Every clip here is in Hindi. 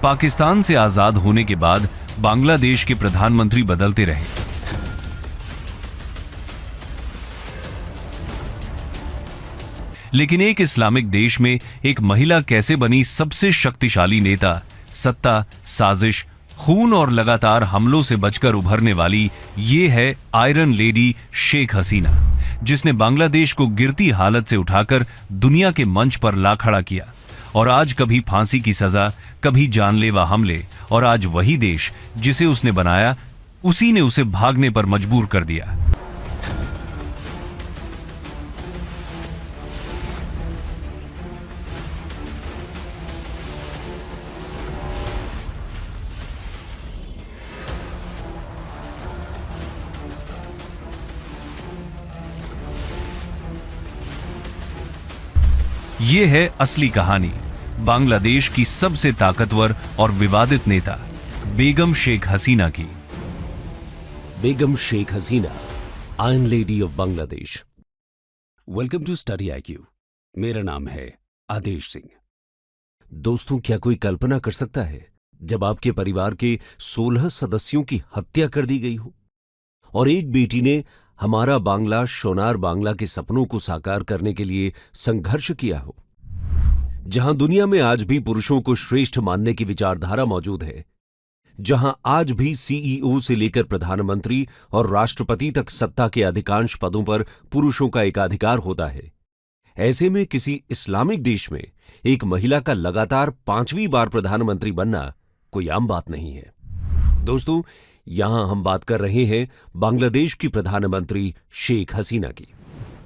पाकिस्तान से आजाद होने के बाद बांग्लादेश के प्रधानमंत्री बदलते रहे, लेकिन एक इस्लामिक देश में एक महिला कैसे बनी सबसे शक्तिशाली नेता? सत्ता, साजिश, खून और लगातार हमलों से बचकर उभरने वाली ये है आयरन लेडी शेख हसीना, जिसने बांग्लादेश को गिरती हालत से उठाकर दुनिया के मंच पर ला खड़ा किया। और आज कभी फांसी की सजा, कभी जानलेवा हमले, और आज वही देश जिसे उसने बनाया, उसी ने उसे भागने पर मजबूर कर दिया। ये है असली कहानी बांग्लादेश की सबसे ताकतवर और विवादित नेता बेगम शेख हसीना की। Begum Sheikh Hasina, iron lady of Bangladesh. Welcome to study IQ। मेरा नाम है आदेश सिंह। दोस्तों, क्या कोई कल्पना कर सकता है जब आपके परिवार के 16 सदस्यों की हत्या कर दी गई हो और एक बेटी ने हमारा बांग्ला, शोनार बांग्ला के सपनों को साकार करने के लिए संघर्ष किया हो? जहां दुनिया में आज भी पुरुषों को श्रेष्ठ मानने की विचारधारा मौजूद है, जहां आज भी CEO से लेकर प्रधानमंत्री और राष्ट्रपति तक सत्ता के अधिकांश पदों पर पुरुषों का एकाधिकार होता है, ऐसे में किसी इस्लामिक देश में एक महिला का लगातार 5वीं बार प्रधानमंत्री बनना कोई आम बात नहीं है। दोस्तों, यहां हम बात कर रहे हैं बांग्लादेश की प्रधानमंत्री शेख हसीना की।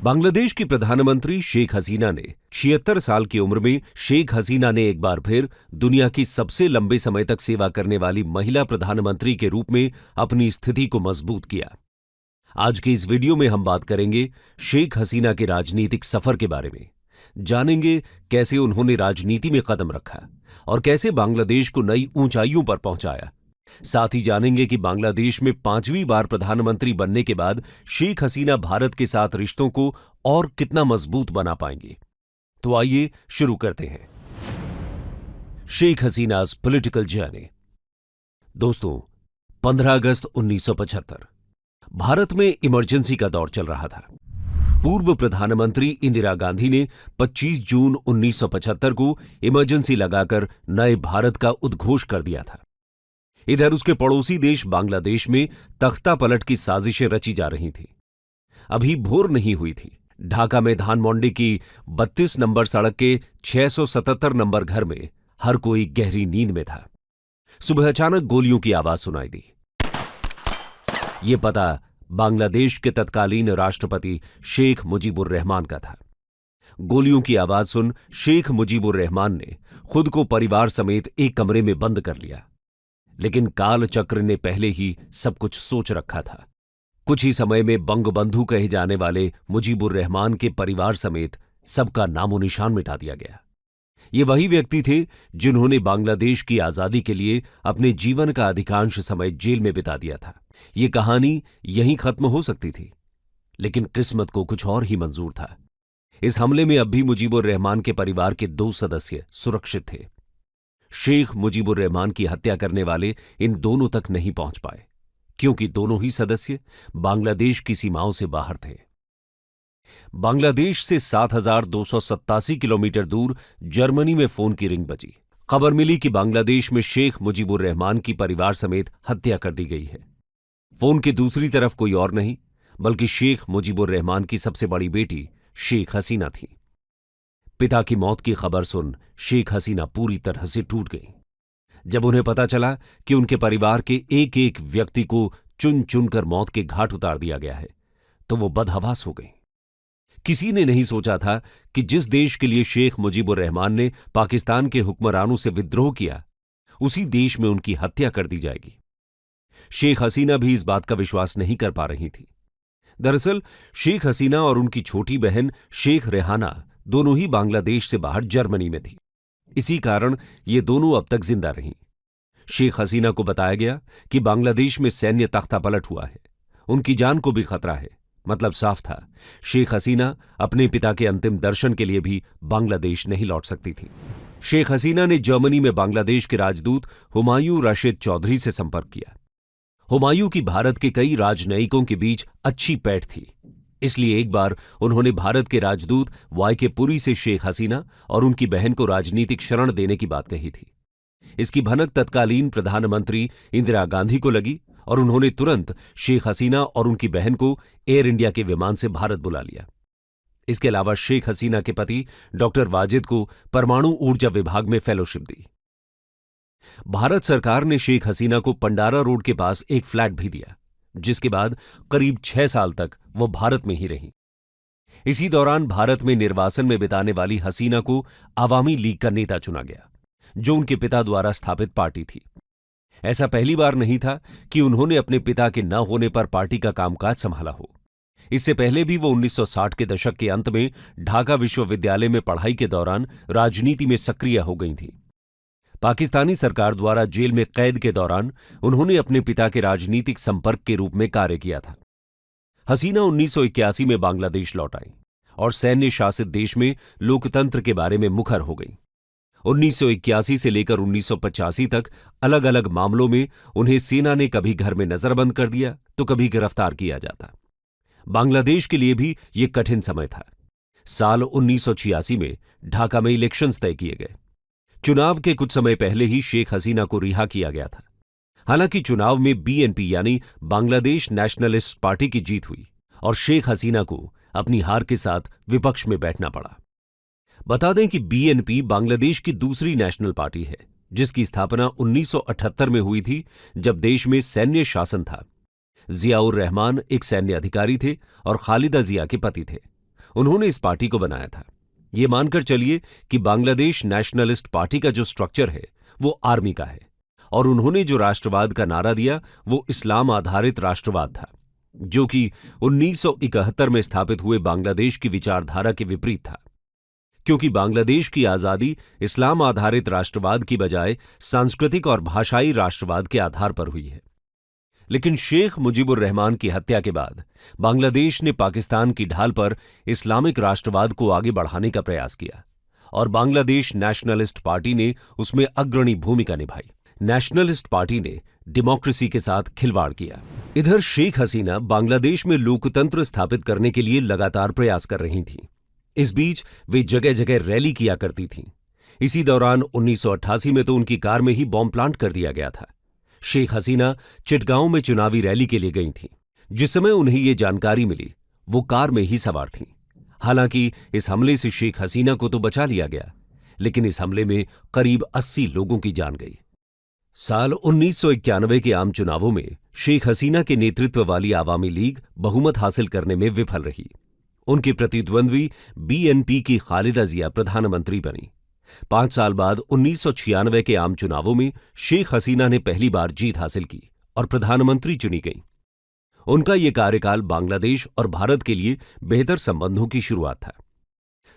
बांग्लादेश की प्रधानमंत्री शेख हसीना ने 76 साल की उम्र में शेख हसीना ने एक बार फिर दुनिया की सबसे लंबे समय तक सेवा करने वाली महिला प्रधानमंत्री के रूप में अपनी स्थिति को मजबूत किया। आज के इस वीडियो में हम बात करेंगे शेख हसीना के राजनीतिक सफर के बारे में। जानेंगे कैसे उन्होंने राजनीति में कदम रखा और कैसे बांग्लादेश को नई ऊंचाइयों पर पहुंचाया। साथ ही जानेंगे कि बांग्लादेश में 5वीं बार प्रधानमंत्री बनने के बाद शेख हसीना भारत के साथ रिश्तों को और कितना मजबूत बना पाएंगे। तो आइए शुरू करते हैं शेख हसीना's पॉलिटिकल जर्नी। दोस्तों, 15 अगस्त 1975 भारत में इमरजेंसी का दौर चल रहा था। पूर्व प्रधानमंत्री इंदिरा गांधी ने 25 जून 1975 को इमरजेंसी लगाकर नए भारत का उद्घोष कर दिया था। इधर उसके पड़ोसी देश बांग्लादेश में तख्ता पलट की साजिशें रची जा रही थीं। अभी भोर नहीं हुई थी। ढाका में धानमंडी की 32 नंबर सड़क के 677 नंबर घर में हर कोई गहरी नींद में था। सुबह अचानक गोलियों की आवाज सुनाई दी। ये पता बांग्लादेश के तत्कालीन राष्ट्रपति शेख मुजीबुर रहमान का था। गोलियों की आवाज सुन शेख मुजीबुर रहमान ने खुद को परिवार समेत एक कमरे में बंद कर लिया। लेकिन काल चक्र ने पहले ही सब कुछ सोच रखा था। कुछ ही समय में बंगबंधु कहे जाने वाले मुजीबुर रहमान के परिवार समेत सबका नामो निशान मिटा दिया गया। ये वही व्यक्ति थे जिन्होंने बांग्लादेश की आजादी के लिए अपने जीवन का अधिकांश समय जेल में बिता दिया था। ये कहानी यहीं खत्म हो सकती थी, लेकिन किस्मत को कुछ और ही मंजूर था। इस हमले में अब भी मुजीबुर रहमान के परिवार के 2 सदस्य सुरक्षित थे। शेख मुजीबुर रहमान की हत्या करने वाले इन दोनों तक नहीं पहुंच पाए, क्योंकि दोनों ही सदस्य बांग्लादेश की सीमाओं से बाहर थे। बांग्लादेश से 7,287 किलोमीटर दूर जर्मनी में फोन की रिंग बजी। खबर मिली कि बांग्लादेश में शेख मुजीबुर रहमान की परिवार समेत हत्या कर दी गई है। फोन की दूसरी तरफ कोई और नहीं बल्कि शेख मुजीबुर रहमान की सबसे बड़ी बेटी शेख हसीना थी। पिता की मौत की खबर सुन शेख हसीना पूरी तरह से टूट गई। जब उन्हें पता चला कि उनके परिवार के एक एक व्यक्ति को चुन चुनकर मौत के घाट उतार दिया गया है, तो वो बदहवास हो गई। किसी ने नहीं सोचा था कि जिस देश के लिए शेख मुजीबुर रहमान ने पाकिस्तान के हुक्मरानों से विद्रोह किया, उसी देश में उनकी हत्या कर दी जाएगी। शेख हसीना भी इस बात का विश्वास नहीं कर पा रही थी। दरअसल शेख हसीना और उनकी छोटी बहन शेख रेहाना दोनों ही बांग्लादेश से बाहर जर्मनी में थी। इसी कारण ये दोनों अब तक जिंदा रहीं। शेख हसीना को बताया गया कि बांग्लादेश में सैन्य तख्तापलट हुआ है, उनकी जान को भी खतरा है। मतलब साफ था, शेख हसीना अपने पिता के अंतिम दर्शन के लिए भी बांग्लादेश नहीं लौट सकती थी। शेख हसीना ने जर्मनी में बांग्लादेश के राजदूत हुमायूं राशिद चौधरी से संपर्क किया। हुमायूं की भारत के कई राजनयिकों के बीच अच्छी पैठ थी, इसलिए एक बार उन्होंने भारत के राजदूत वाई पुरी से शेख हसीना और उनकी बहन को राजनीतिक शरण देने की बात कही थी। इसकी भनक तत्कालीन प्रधानमंत्री इंदिरा गांधी को लगी और उन्होंने तुरंत शेख हसीना और उनकी बहन को एयर इंडिया के विमान से भारत बुला लिया। इसके अलावा शेख हसीना के पति डॉक्टर वाजिद को परमाणु ऊर्जा विभाग में फेलोशिप दी। भारत सरकार ने शेख हसीना को पंडारा रोड के पास एक फ्लैट भी दिया, जिसके बाद करीब 6 साल तक वो भारत में ही रहीं। इसी दौरान भारत में निर्वासन में बिताने वाली हसीना को आवामी लीग का नेता चुना गया, जो उनके पिता द्वारा स्थापित पार्टी थी। ऐसा पहली बार नहीं था कि उन्होंने अपने पिता के न होने पर पार्टी का कामकाज संभाला हो। इससे पहले भी वो 1960 के दशक के अंत में ढाका विश्वविद्यालय में पढ़ाई के दौरान राजनीति में सक्रिय हो गई थी। पाकिस्तानी सरकार द्वारा जेल में कैद के दौरान उन्होंने अपने पिता के राजनीतिक संपर्क के रूप में कार्य किया था। हसीना 1981 में बांग्लादेश लौट आई और सैन्य शासित देश में लोकतंत्र के बारे में मुखर हो गई। 1981 से लेकर 1985 तक अलग अलग मामलों में उन्हें सेना ने कभी घर में नजरबंद कर दिया तो कभी गिरफ्तार किया जाता। बांग्लादेश के लिए भी यह कठिन समय था। साल 1986 में ढाका में इलेक्शंस तय किए गए। चुनाव के कुछ समय पहले ही शेख हसीना को रिहा किया गया था। हालांकि चुनाव में बीएनपी यानी बांग्लादेश नेशनलिस्ट पार्टी की जीत हुई और शेख हसीना को अपनी हार के साथ विपक्ष में बैठना पड़ा। बता दें कि बीएनपी बांग्लादेश की दूसरी नेशनल पार्टी है, जिसकी स्थापना 1978 में हुई थी, जब देश में सैन्य शासन था। जियाउर रहमान एक सैन्य अधिकारी थे और खालिदा जिया के पति थे। उन्होंने इस पार्टी को बनाया था। ये मानकर चलिए कि बांग्लादेश नेशनलिस्ट पार्टी का जो स्ट्रक्चर है वो आर्मी का है और उन्होंने जो राष्ट्रवाद का नारा दिया वो इस्लाम आधारित राष्ट्रवाद था, जो कि 1971 में स्थापित हुए बांग्लादेश की विचारधारा के विपरीत था, क्योंकि बांग्लादेश की आजादी इस्लाम आधारित राष्ट्रवाद की बजाय सांस्कृतिक और भाषाई राष्ट्रवाद के आधार पर हुई है। लेकिन शेख मुजीबुर रहमान की हत्या के बाद बांग्लादेश ने पाकिस्तान की ढाल पर इस्लामिक राष्ट्रवाद को आगे बढ़ाने का प्रयास किया और बांग्लादेश नेशनलिस्ट पार्टी ने उसमें अग्रणी भूमिका निभाई। नेशनलिस्ट पार्टी ने डेमोक्रेसी के साथ खिलवाड़ किया। इधर शेख हसीना बांग्लादेश में लोकतंत्र स्थापित करने के लिए लगातार प्रयास कर रही थीं। इस बीच वे जगह जगह रैली किया करती थीं। इसी दौरान 1988 में तो उनकी कार में ही बॉम्ब प्लांट कर दिया गया था। शेख हसीना चिटगांव में चुनावी रैली के लिए गई थीं। जिस समय उन्हें ये जानकारी मिली वो कार में ही सवार थीं। हालांकि इस हमले से शेख हसीना को तो बचा लिया गया, लेकिन इस हमले में करीब 80 लोगों की जान गई। साल 1991 के आम चुनावों में शेख हसीना के नेतृत्व वाली आवामी लीग बहुमत हासिल करने में विफल रही। उनके प्रतिद्वंद्वी बीएनपी की खालिदा जिया प्रधानमंत्री बनी। 5 साल बाद 1996 के आम चुनावों में शेख हसीना ने पहली बार जीत हासिल की और प्रधानमंत्री चुनी गईं। उनका यह कार्यकाल बांग्लादेश और भारत के लिए बेहतर संबंधों की शुरुआत था।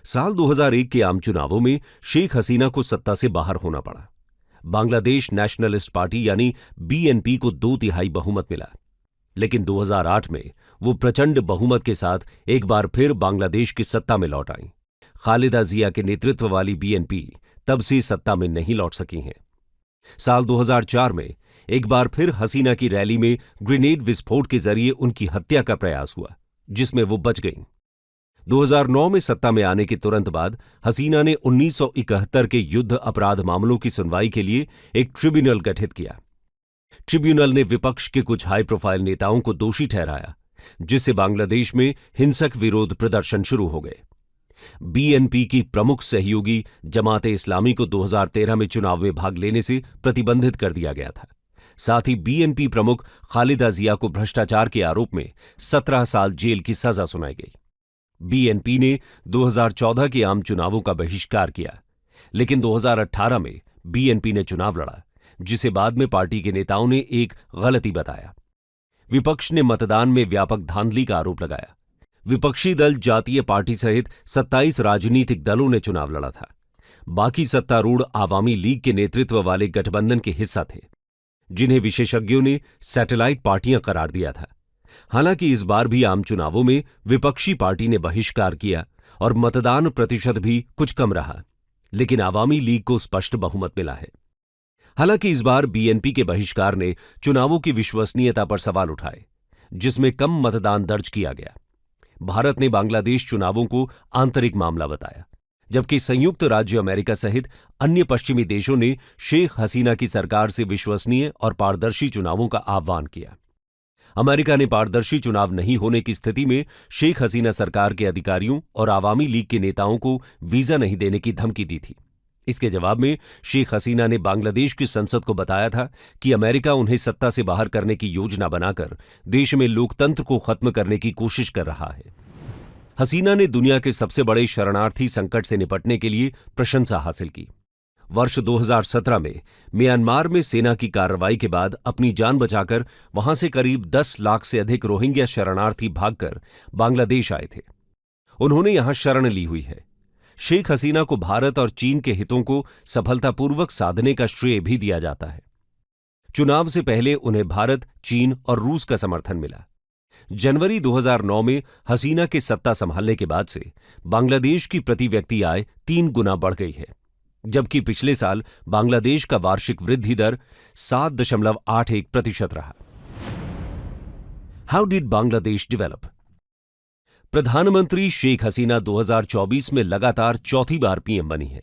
साल 2001 के आम चुनावों में शेख हसीना को सत्ता से बाहर होना पड़ा। बांग्लादेश नेशनलिस्ट पार्टी यानी बीएनपी को 2/3 बहुमत मिला, लेकिन 2008 में वो प्रचंड बहुमत के साथ एक बार फिर बांग्लादेश की सत्ता में लौट आई। खालिदा जिया के नेतृत्व वाली बीएनपी तब से सत्ता में नहीं लौट सकी हैं। साल 2004 में एक बार फिर हसीना की रैली में ग्रेनेड विस्फोट के जरिए उनकी हत्या का प्रयास हुआ, जिसमें वो बच गईं। 2009 में सत्ता में आने के तुरंत बाद हसीना ने 1971 के युद्ध अपराध मामलों की सुनवाई के लिए एक ट्रिब्यूनल गठित किया। ट्रिब्यूनल ने विपक्ष के कुछ हाई प्रोफाइल नेताओं को दोषी ठहराया, जिससे बांग्लादेश में हिंसक विरोध प्रदर्शन शुरू हो गए। बीएनपी की प्रमुख सहयोगी जमाते इस्लामी को 2013 में चुनाव में भाग लेने से प्रतिबंधित कर दिया गया था। साथ ही बीएनपी प्रमुख खालिदा जिया को भ्रष्टाचार के आरोप में 17 साल जेल की सजा सुनाई गई। बीएनपी ने 2014 के आम चुनावों का बहिष्कार किया, लेकिन 2018 में बीएनपी ने चुनाव लड़ा, जिसे बाद में पार्टी के नेताओं ने एक गलती बताया। विपक्ष ने मतदान में व्यापक धांधली का आरोप लगाया। विपक्षी दल जातीय पार्टी सहित 27 राजनीतिक दलों ने चुनाव लड़ा था। बाकी सत्तारूढ़ आवामी लीग के नेतृत्व वाले गठबंधन के हिस्सा थे, जिन्हें विशेषज्ञों ने सैटेलाइट पार्टियां करार दिया था। हालांकि इस बार भी आम चुनावों में विपक्षी पार्टी ने बहिष्कार किया और मतदान प्रतिशत भी कुछ कम रहा। लेकिन आवामी लीग को स्पष्ट बहुमत मिला है। हालांकि इस बार बीएनपी के बहिष्कार ने चुनावों की विश्वसनीयता पर सवाल उठाए, जिसमें कम मतदान दर्ज किया गया। भारत ने बांग्लादेश चुनावों को आंतरिक मामला बताया, जबकि संयुक्त राज्य अमेरिका सहित अन्य पश्चिमी देशों ने शेख हसीना की सरकार से विश्वसनीय और पारदर्शी चुनावों का आह्वान किया। अमेरिका ने पारदर्शी चुनाव नहीं होने की स्थिति में शेख हसीना सरकार के अधिकारियों और आवामी लीग के नेताओं को वीजा नहीं देने की धमकी दी थी। इसके जवाब में शेख हसीना ने बांग्लादेश की संसद को बताया था कि अमेरिका उन्हें सत्ता से बाहर करने की योजना बनाकर देश में लोकतंत्र को खत्म करने की कोशिश कर रहा है। हसीना ने दुनिया के सबसे बड़े शरणार्थी संकट से निपटने के लिए प्रशंसा हासिल की। वर्ष 2017 में म्यांमार में सेना की कार्रवाई के बाद अपनी जान बचाकर वहां से करीब 10 लाख से अधिक रोहिंग्या शरणार्थी भागकर बांग्लादेश आए थे। उन्होंने यहां शरण ली हुई है। शेख हसीना को भारत और चीन के हितों को सफलतापूर्वक साधने का श्रेय भी दिया जाता है। चुनाव से पहले उन्हें भारत, चीन और रूस का समर्थन मिला। जनवरी 2009 में हसीना के सत्ता संभालने के बाद से बांग्लादेश की प्रति व्यक्ति आय 3 गुना बढ़ गई है, जबकि पिछले साल बांग्लादेश का वार्षिक वृद्धि दर 7.81% रहा। How did Bangladesh develop? प्रधानमंत्री शेख हसीना 2024 में लगातार चौथी बार पीएम बनी है।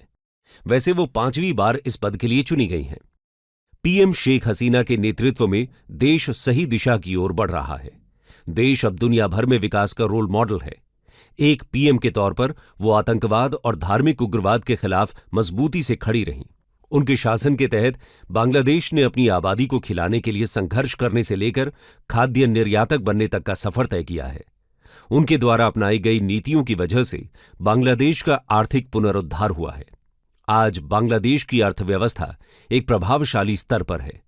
वैसे वो 5वीं बार इस पद के लिए चुनी गई हैं। पीएम शेख हसीना के नेतृत्व में देश सही दिशा की ओर बढ़ रहा है। देश अब दुनिया भर में विकास का रोल मॉडल है। एक पीएम के तौर पर वो आतंकवाद और धार्मिक उग्रवाद के खिलाफ मजबूती से खड़ी रहीं। उनके शासन के तहत बांग्लादेश ने अपनी आबादी को खिलाने के लिए संघर्ष करने से लेकर खाद्य निर्यातक बनने तक का सफर तय किया है। उनके द्वारा अपनाई गई नीतियों की वजह से बांग्लादेश का आर्थिक पुनरुद्धार हुआ है। आज बांग्लादेश की अर्थव्यवस्था एक प्रभावशाली स्तर पर है।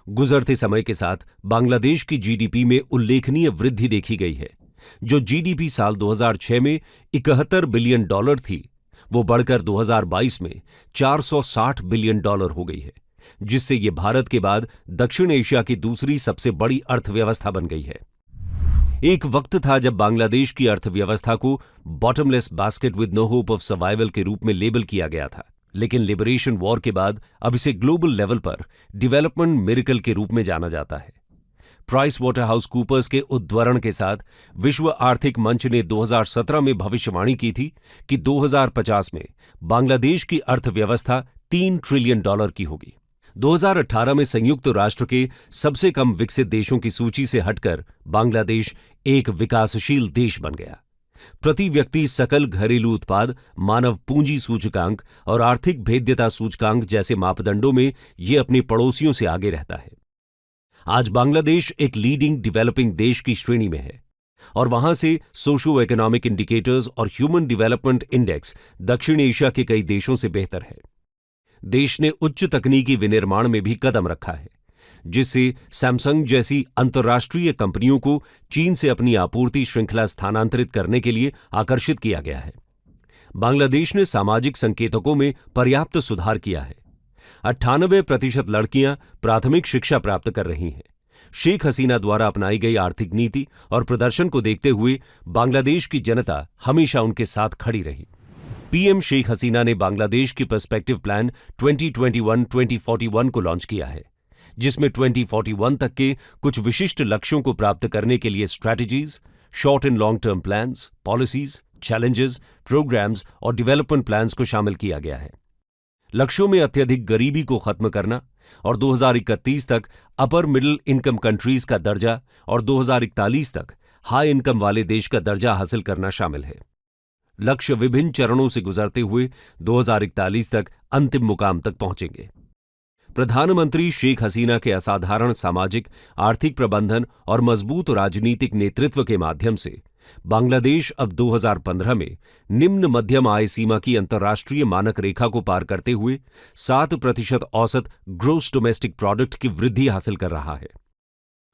गुजरते समय के साथ बांग्लादेश की जीडीपी में उल्लेखनीय वृद्धि देखी गई है। जो जीडीपी साल 2006 में $71 बिलियन थी, वो बढ़कर 2022 में $460 बिलियन हो गई है, जिससे ये भारत के बाद दक्षिण एशिया की दूसरी सबसे बड़ी अर्थव्यवस्था बन गई है। एक वक्त था जब बांग्लादेश की अर्थव्यवस्था को bottomless basket with no hope of survival के रूप में लेबल किया गया था, लेकिन लिबरेशन वॉर के बाद अब इसे ग्लोबल लेवल पर डेवलपमेंट मिरेकल के रूप में जाना जाता है। प्राइस वाटरहाउस कूपर्स के उद्धरण के साथ विश्व आर्थिक मंच ने 2017 में भविष्यवाणी की थी कि 2050 में बांग्लादेश की अर्थव्यवस्था $3 ट्रिलियन की होगी। 2018 में संयुक्त राष्ट्र के सबसे कम विकसित देशों की सूची से हटकर बांग्लादेश एक विकासशील देश बन गया। प्रति व्यक्ति सकल घरेलू उत्पाद, मानव पूंजी सूचकांक और आर्थिक भेद्यता सूचकांक जैसे मापदंडों में ये अपने पड़ोसियों से आगे रहता है। आज बांग्लादेश एक लीडिंग डेवलपिंग देश की श्रेणी में है और वहां से सोशो इकोनॉमिक इंडिकेटर्स और ह्यूमन डेवलपमेंट इंडेक्स दक्षिण एशिया के कई देशों से बेहतर है। देश ने उच्च तकनीकी विनिर्माण में भी कदम रखा है, जिससे सैमसंग जैसी अंतर्राष्ट्रीय कंपनियों को चीन से अपनी आपूर्ति श्रृंखला स्थानांतरित करने के लिए आकर्षित किया गया है। बांग्लादेश ने सामाजिक संकेतकों में पर्याप्त सुधार किया है। 98% लड़कियां प्राथमिक शिक्षा प्राप्त कर रही हैं। शेख हसीना द्वारा अपनाई गई आर्थिक नीति और प्रदर्शन को देखते हुए बांग्लादेश की जनता हमेशा उनके साथ खड़ी रही। पीएम शेख हसीना ने बांग्लादेश की पर्सपेक्टिव प्लान 2021-2041 को लॉन्च किया है, जिसमें 2041 तक के कुछ विशिष्ट लक्ष्यों को प्राप्त करने के लिए strategies, short and long term plans, policies, challenges, programs और डेवलपमेंट प्लान्स को शामिल किया गया है। लक्ष्यों में अत्यधिक गरीबी को खत्म करना और 2031 तक अपर मिडिल इनकम कंट्रीज का दर्जा और 2041 तक हाई इनकम वाले देश का दर्जा हासिल करना शामिल है। लक्ष्य विभिन्न चरणों से गुजरते हुए 2041 तक अंतिम मुकाम तक पहुंचेंगे। प्रधानमंत्री शेख हसीना के असाधारण सामाजिक, आर्थिक प्रबंधन और मजबूत राजनीतिक नेतृत्व के माध्यम से बांग्लादेश अब 2015 में निम्न मध्यम आय सीमा की अंतर्राष्ट्रीय मानक रेखा को पार करते हुए 7% औसत ग्रोस डोमेस्टिक प्रोडक्ट की वृद्धि हासिल कर रहा है।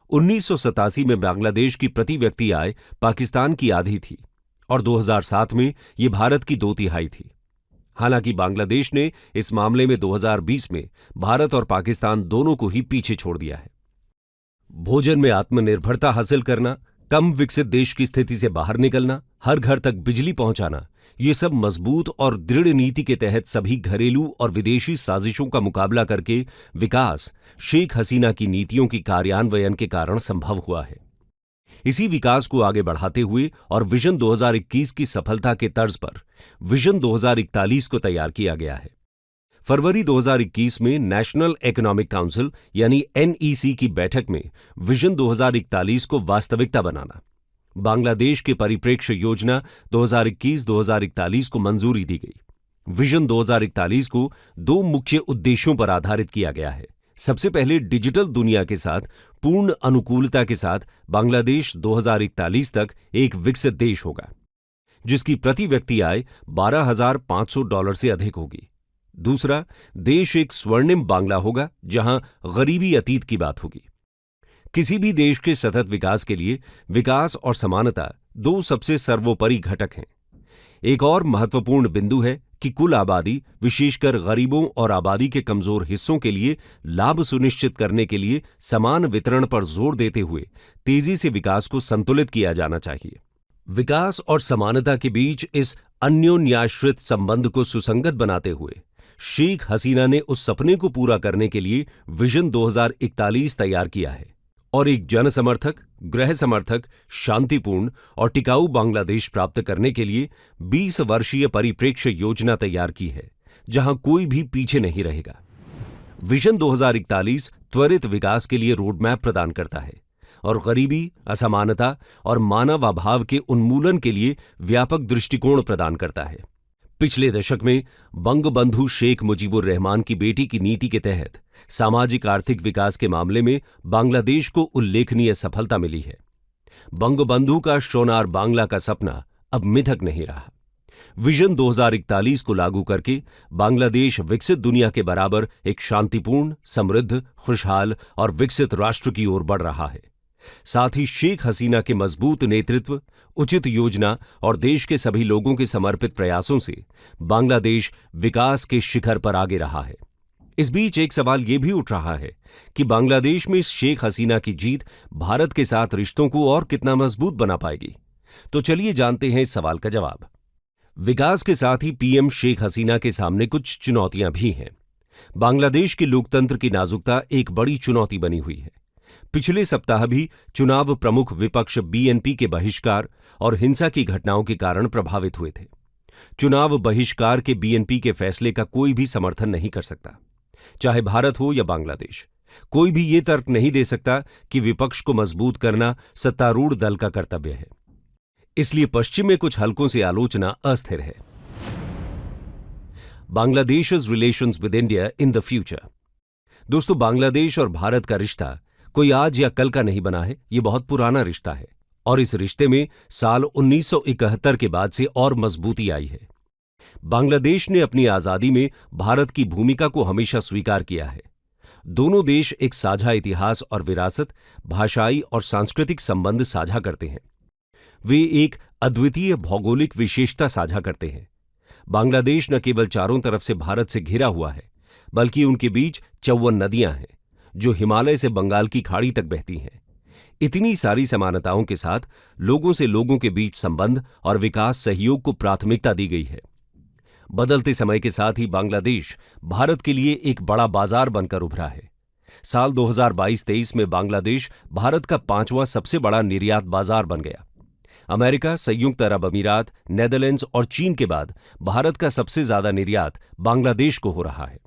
1987 में बांग्लादेश की प्रति व्यक्ति आय पाकिस्तान की आधी थी और 2007 में ये भारत की 2/3 थी। हालांकि बांग्लादेश ने इस मामले में 2020 में भारत और पाकिस्तान दोनों को ही पीछे छोड़ दिया है। भोजन में आत्मनिर्भरता हासिल करना, कम विकसित देश की स्थिति से बाहर निकलना, हर घर तक बिजली पहुंचाना, ये सब मजबूत और दृढ़ नीति के तहत सभी घरेलू और विदेशी साजिशों का मुकाबला करके विकास शेख हसीना की नीतियों की कार्यान्वयन के कारण संभव हुआ है। इसी विकास को आगे बढ़ाते हुए और विजन 2021 की सफलता के तर्ज पर विजन 2041 को तैयार किया गया है। फरवरी 2021 में नेशनल इकोनॉमिक काउंसिल यानी NEC की बैठक में विजन 2041 को वास्तविकता बनाना, बांग्लादेश के परिप्रेक्ष्य योजना 2021-2041 को मंजूरी दी गई। विजन 2041 को दो मुख्य उद्देश्यों पर आधारित किया गया है। सबसे पहले डिजिटल दुनिया के साथ पूर्ण अनुकूलता के साथ बांग्लादेश 2041 तक एक विकसित देश होगा, जिसकी प्रति व्यक्ति आय $12,500 से अधिक होगी। दूसरा, देश एक स्वर्णिम बांग्ला होगा जहां गरीबी अतीत की बात होगी। किसी भी देश के सतत विकास के लिए विकास और समानता दो सबसे सर्वोपरि घटक हैं। एक और महत्वपूर्ण बिंदु है कि कुल आबादी, विशेषकर गरीबों और आबादी के कमजोर हिस्सों के लिए लाभ सुनिश्चित करने के लिए समान वितरण पर जोर देते हुए तेजी से विकास को संतुलित किया जाना चाहिए। विकास और समानता के बीच इस अन्योन्याश्रित संबंध को सुसंगत बनाते हुए शेख हसीना ने उस सपने को पूरा करने के लिए विजन 2041 तैयार किया है और एक जनसमर्थक, गृह समर्थक, शांतिपूर्ण और टिकाऊ बांग्लादेश प्राप्त करने के लिए 20 वर्षीय परिप्रेक्ष्य योजना तैयार की है, जहां कोई भी पीछे नहीं रहेगा। विजन 2041 त्वरित विकास के लिए रोडमैप प्रदान करता है और गरीबी, असमानता और मानवाभाव के उन्मूलन के लिए व्यापक दृष्टिकोण प्रदान करता है। पिछले दशक में बंगबंधु शेख मुजीबुर रहमान की बेटी की नीति के तहत सामाजिक आर्थिक विकास के मामले में बांग्लादेश को उल्लेखनीय सफलता मिली है। बंगबंधु का सोनार बांग्ला का सपना अब मिथक नहीं रहा। विजन 2041 को लागू करके बांग्लादेश विकसित दुनिया के बराबर एक शांतिपूर्ण, समृद्ध, खुशहाल और विकसित राष्ट्र की ओर बढ़ रहा है। साथ ही शेख हसीना के मजबूत नेतृत्व, उचित योजना और देश के सभी लोगों के समर्पित प्रयासों से बांग्लादेश विकास के शिखर पर आगे रहा है। इस बीच एक सवाल यह भी उठ रहा है कि बांग्लादेश में शेख हसीना की जीत भारत के साथ रिश्तों को और कितना मजबूत बना पाएगी। तो चलिए जानते हैं इस सवाल का जवाब। विकास के साथ ही पीएम शेख हसीना के सामने कुछ चुनौतियां भी हैं। बांग्लादेश के लोकतंत्र की नाजुकता एक बड़ी चुनौती बनी हुई है। पिछले सप्ताह भी चुनाव प्रमुख विपक्ष BNP के बहिष्कार और हिंसा की घटनाओं के कारण प्रभावित हुए थे। चुनाव बहिष्कार के BNP के फैसले का कोई भी समर्थन नहीं कर सकता, चाहे भारत हो या बांग्लादेश। कोई भी ये तर्क नहीं दे सकता कि विपक्ष को मजबूत करना सत्तारूढ़ दल का कर्तव्य है। इसलिए पश्चिम में कुछ हलकों से आलोचना अस्थिर है। Bangladesh's relations with India in the future. दोस्तों, बांग्लादेश और भारत का रिश्ता कोई आज या कल का नहीं बना है। ये बहुत पुराना रिश्ता है और इस रिश्ते में साल 1971 के बाद से और मजबूती आई है। बांग्लादेश ने अपनी आजादी में भारत की भूमिका को हमेशा स्वीकार किया है। दोनों देश एक साझा इतिहास और विरासत, भाषाई और सांस्कृतिक संबंध साझा करते हैं। वे एक अद्वितीय भौगोलिक विशेषता साझा करते हैं। बांग्लादेश न केवल चारों तरफ से भारत से घिरा हुआ है, बल्कि उनके बीच 54 नदियां हैं जो हिमालय से बंगाल की खाड़ी तक बहती हैं। इतनी सारी समानताओं के साथ लोगों से लोगों के बीच संबंध और विकास सहयोग को प्राथमिकता दी गई है। बदलते समय के साथ ही बांग्लादेश भारत के लिए एक बड़ा बाजार बनकर उभरा है। साल 2022-23 में बांग्लादेश भारत का 5वां सबसे बड़ा निर्यात बाजार बन गया। अमेरिका, संयुक्त अरब अमीरात, नेदरलैंड्स और चीन के बाद भारत का सबसे ज्यादा निर्यात बांग्लादेश को हो रहा है।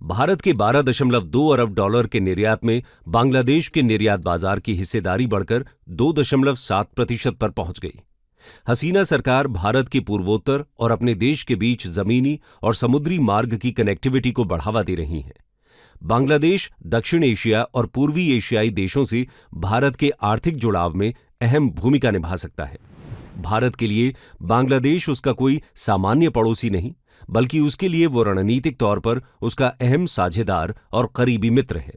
भारत के $12.2 अरब के निर्यात में बांग्लादेश के निर्यात बाजार की हिस्सेदारी बढ़कर 2.7% पर पहुंच गई। हसीना सरकार भारत के पूर्वोत्तर और अपने देश के बीच जमीनी और समुद्री मार्ग की कनेक्टिविटी को बढ़ावा दे रही है। बांग्लादेश दक्षिण एशिया और पूर्वी एशियाई देशों से भारत के आर्थिक जुड़ाव में अहम भूमिका निभा सकता है। भारत के लिए बांग्लादेश उसका कोई सामान्य पड़ोसी नहीं, बल्कि उसके लिए वो रणनीतिक तौर पर उसका अहम साझेदार और करीबी मित्र है।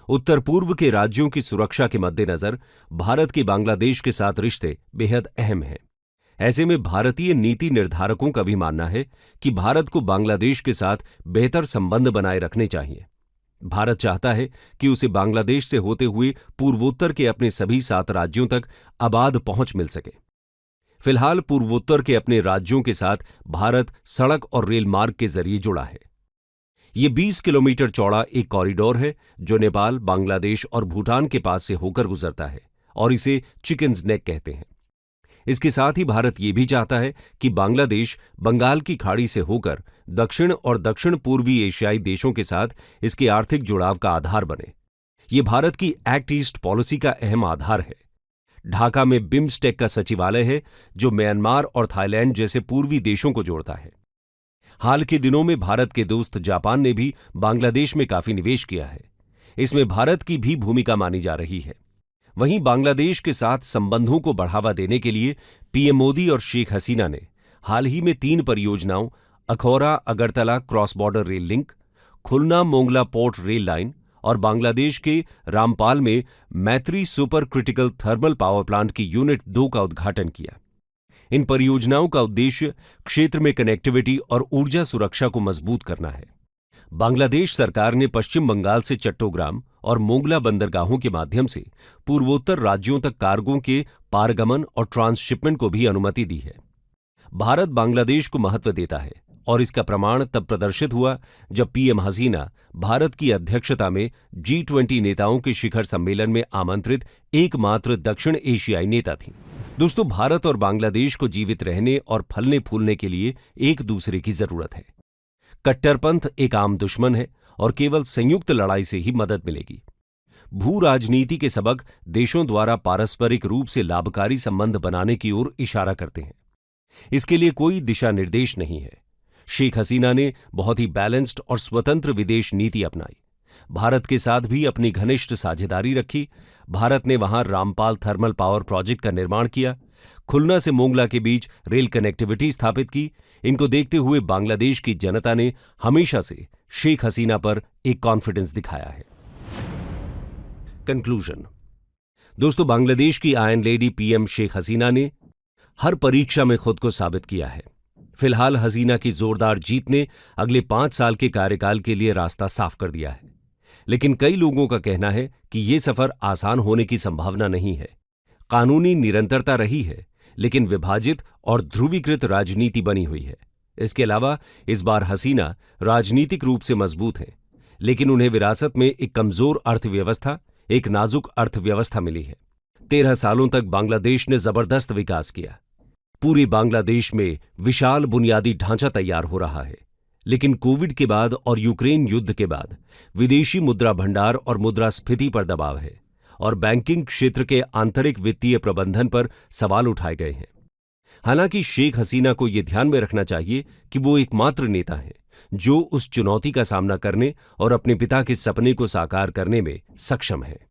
उत्तर पूर्व के राज्यों की सुरक्षा के मद्देनजर भारत के बांग्लादेश के साथ रिश्ते बेहद अहम हैं। ऐसे में भारतीय नीति निर्धारकों का भी मानना है कि भारत को बांग्लादेश के साथ बेहतर संबंध बनाए रखने चाहिए। भारत चाहता है कि उसे बांग्लादेश से होते हुए पूर्वोत्तर के अपने सभी 7 राज्यों तक आबाद पहुंच मिल सके। फिलहाल पूर्वोत्तर के अपने राज्यों के साथ भारत सड़क और रेल मार्ग के जरिए जुड़ा है। ये 20 किलोमीटर चौड़ा एक कॉरिडोर है जो नेपाल, बांग्लादेश और भूटान के पास से होकर गुजरता है और इसे चिकन्स नेक कहते हैं। इसके साथ ही भारत ये भी चाहता है कि बांग्लादेश बंगाल की खाड़ी से होकर दक्षिण और दक्षिण पूर्वी एशियाई देशों के साथ इसके आर्थिक जुड़ाव का आधार बने। ये भारत की एक्ट ईस्ट पॉलिसी का अहम आधार है। ढाका में बिम्स्टेक का सचिवालय है जो म्यांमार और थाईलैंड जैसे पूर्वी देशों को जोड़ता है। हाल के दिनों में भारत के दोस्त जापान ने भी बांग्लादेश में काफी निवेश किया है। इसमें भारत की भी भूमिका मानी जा रही है। वहीं बांग्लादेश के साथ संबंधों को बढ़ावा देने के लिए पीएम मोदी और शेख हसीना ने हाल ही में 3 परियोजनाओं Akhaura Agartala cross border rail link, Khulna Mongla port rail line और बांग्लादेश के रामपाल में Maitri super critical thermal power plant की यूनिट 2 का उद्घाटन किया। इन परियोजनाओं का उद्देश्य क्षेत्र में कनेक्टिविटी और ऊर्जा सुरक्षा को मजबूत करना है। बांग्लादेश सरकार ने पश्चिम बंगाल से चट्टोग्राम और मोंगला बंदरगाहों के माध्यम से पूर्वोत्तर राज्यों तक कार्गो के पारगमन और ट्रांसशिपमेंट को भी अनुमति दी है। भारत बांग्लादेश को महत्व देता है और इसका प्रमाण तब प्रदर्शित हुआ जब पीएम हसीना भारत की अध्यक्षता में G20 नेताओं के शिखर सम्मेलन में आमंत्रित एकमात्र दक्षिण एशियाई नेता थीं। दोस्तों, भारत और बांग्लादेश को जीवित रहने और फलने फूलने के लिए एक दूसरे की जरूरत है। कट्टरपंथ एक आम दुश्मन है और केवल संयुक्त लड़ाई से ही मदद मिलेगी। भू राजनीति के सबक देशों द्वारा पारस्परिक रूप से लाभकारी संबंध बनाने की ओर इशारा करते हैं। इसके लिए कोई दिशा निर्देश नहीं है। शेख हसीना ने बहुत ही बैलेंस्ड और स्वतंत्र विदेश नीति अपनाई। भारत के साथ भी अपनी घनिष्ठ साझेदारी रखी। भारत ने वहां रामपाल थर्मल पावर प्रोजेक्ट का निर्माण किया, खुलना से मोंगला के बीच रेल कनेक्टिविटी स्थापित की। इनको देखते हुए बांग्लादेश की जनता ने हमेशा से शेख हसीना पर एक कॉन्फिडेंस दिखाया है। कंक्लूजन। दोस्तों, बांग्लादेश की iron lady PM Sheikh Hasina ने हर परीक्षा में खुद को साबित किया है। फिलहाल हसीना की जोरदार जीत ने अगले 5 साल के कार्यकाल के लिए रास्ता साफ कर दिया है। लेकिन कई लोगों का कहना है कि यह सफर आसान होने की संभावना नहीं है। कानूनी निरंतरता रही है, लेकिन विभाजित और ध्रुवीकृत राजनीति बनी हुई है। इसके अलावा इस बार हसीना राजनीतिक रूप से मजबूत हैं, लेकिन उन्हें विरासत में एक कमजोर अर्थव्यवस्था, एक नाजुक अर्थव्यवस्था मिली है। 13 सालों तक बांग्लादेश ने जबरदस्त विकास किया। पूरे बांग्लादेश में विशाल बुनियादी ढांचा तैयार हो रहा है। लेकिन कोविड के बाद और यूक्रेन युद्ध के बाद विदेशी मुद्रा भंडार और मुद्रास्फीति पर दबाव है और बैंकिंग क्षेत्र के आंतरिक वित्तीय प्रबंधन पर सवाल उठाए गए हैं। हालांकि शेख हसीना को यह ध्यान में रखना चाहिए कि वो एकमात्र नेता हैं जो उस चुनौती का सामना करने और अपने पिता के सपने को साकार करने में सक्षम है।